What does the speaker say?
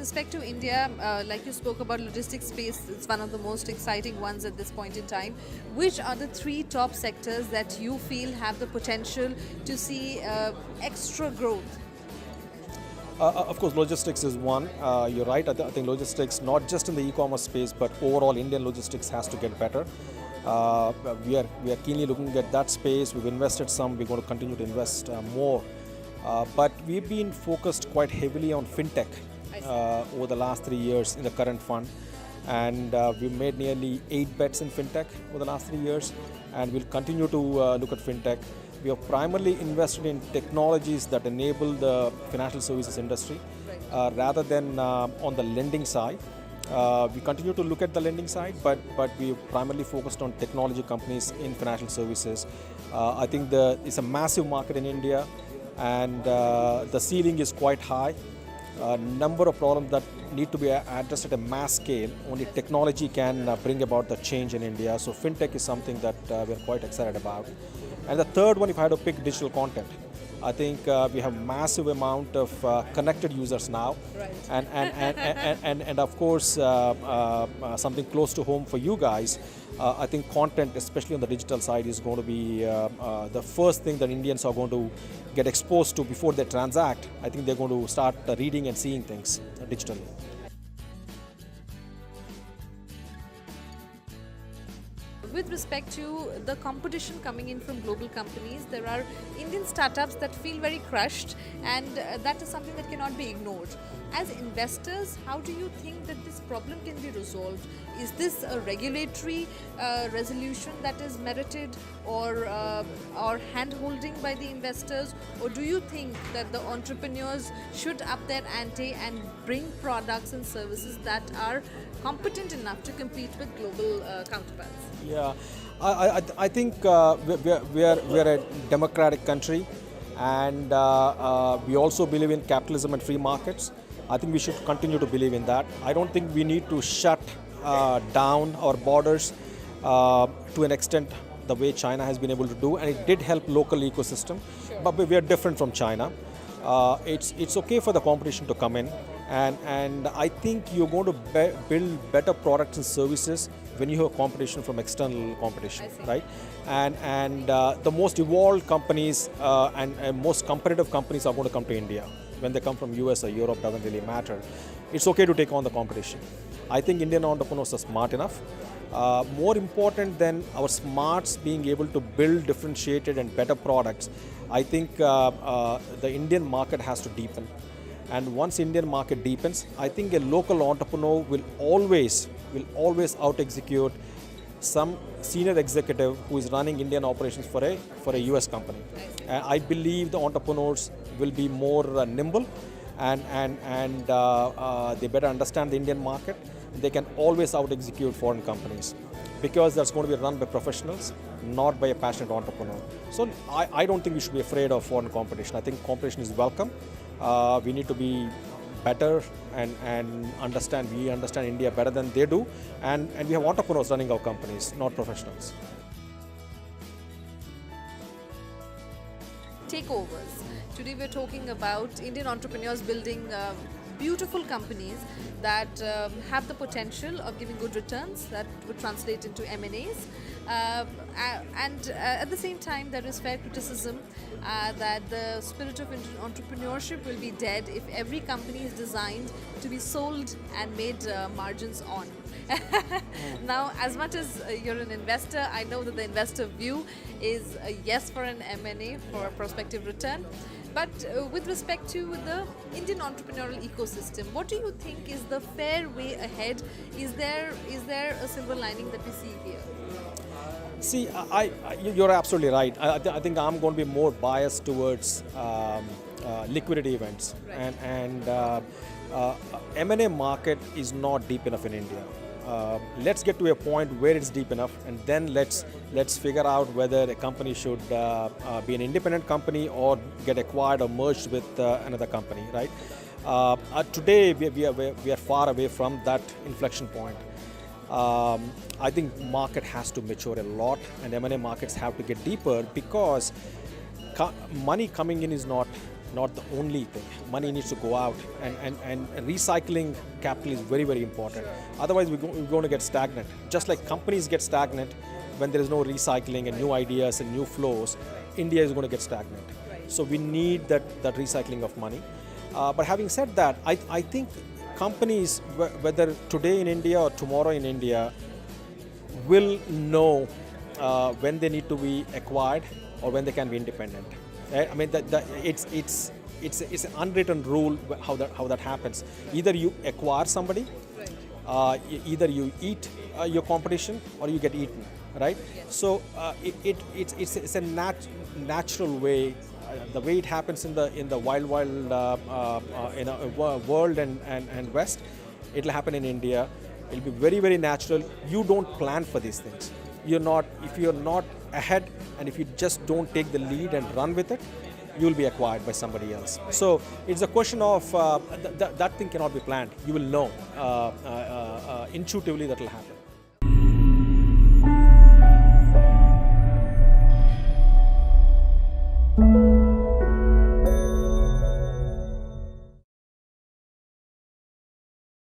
respect to India, like you spoke about logistics space, it's one of the most exciting ones at this point in time. Which are the three top sectors that you feel have the potential to see extra growth? Of course, logistics is one. You're right. I think logistics, not just in the e-commerce space, but overall Indian logistics has to get better. We are keenly looking at that space. We've invested some. We're going to continue to invest more. But we've been focused quite heavily on fintech over the last 3 years in the current fund. And we've made nearly 8 bets in fintech over the last 3 years. And we'll continue to look at fintech. We have primarily invested in technologies that enable the financial services industry rather than on the lending side. We continue to look at the lending side, but we primarily focused on technology companies in financial services. I think it's a massive market in India, and the ceiling is quite high. A number of problems that need to be addressed at a mass scale. Only technology can bring about the change in India. So fintech is something that we're quite excited about. And the third one, if I had to pick, digital content. I think we have massive amount of connected users now, and of course something close to home for you guys. I think content, especially on the digital side, is going to be the first thing that Indians are going to get exposed to before they transact. I think they're going to start reading and seeing things digitally. With respect to the competition coming in from global companies, there are Indian startups that feel very crushed, and that is something that cannot be ignored. As investors, how do you think that this problem can be resolved? Is this a regulatory resolution that is merited, or hand-holding by the investors, or do you think that the entrepreneurs should up their ante and bring products and services that are competent enough to compete with global counterparts? Yeah, I think we are a democratic country, and we also believe in capitalism and free markets. I think we should continue to believe in that. I don't think we need to shut down our borders to an extent the way China has been able to do, and it did help local ecosystem. Sure. But we are different from China. It's okay for the competition to come in, and I think you're going to build better products and services when you have competition from external competition, right? And the most evolved companies and most competitive companies are going to come to India. When they come from US or Europe, doesn't really matter. It's okay to take on the competition. I think Indian entrepreneurs are smart enough. More important than our smarts being able to build differentiated and better products, I think the Indian market has to deepen. And once Indian market deepens, I think a local entrepreneur will always out-execute some senior executive who is running Indian operations for a US company. And I believe the entrepreneurs will be more nimble, and they better understand the Indian market. They can always out-execute foreign companies, because that's going to be run by professionals, not by a passionate entrepreneur. So I don't think we should be afraid of foreign competition. I think competition is welcome. We need to be better and we understand India better than they do, and we have entrepreneurs running our companies, not professionals. Takeovers. Today we're talking about Indian entrepreneurs building beautiful companies that have the potential of giving good returns that would translate into M&As. And at the same time, there is fair criticism that the spirit of entrepreneurship will be dead if every company is designed to be sold and made margins on. Now, as much as you're an investor, I know that the investor view is a yes for an M&A for a prospective return. But with respect to the Indian entrepreneurial ecosystem, what do you think is the fair way ahead? Is there a silver lining that we see here? See, you're absolutely right. I think I'm going to be more biased towards liquidity events, right. and M&A market is not deep enough in India. Let's get to a point where it's deep enough, and then let's figure out whether a company should be an independent company or get acquired or merged with another company, right? Today we are far away from that inflection point. I think market has to mature a lot, and M&A markets have to get deeper, because money coming in is not not the only thing. Money needs to go out, and recycling capital is very, very important. Otherwise, we're going to get stagnant. Just like companies get stagnant when there is no recycling and new ideas and new flows, India is going to get stagnant. So we need that recycling of money. But having said that, I think companies, whether today in India or tomorrow in India, will know when they need to be acquired or when they can be independent. I mean, it's an unwritten rule how that happens. Either you acquire somebody, either you eat your competition, or you get eaten, right? Yes. So it's a natural way. The way it happens in the wild world and West, it'll happen in India. It'll be very, very natural. You don't plan for these things. If you're not ahead, and if you just don't take the lead and run with it, you'll be acquired by somebody else. So it's a question of that thing cannot be planned. You will know intuitively that will happen.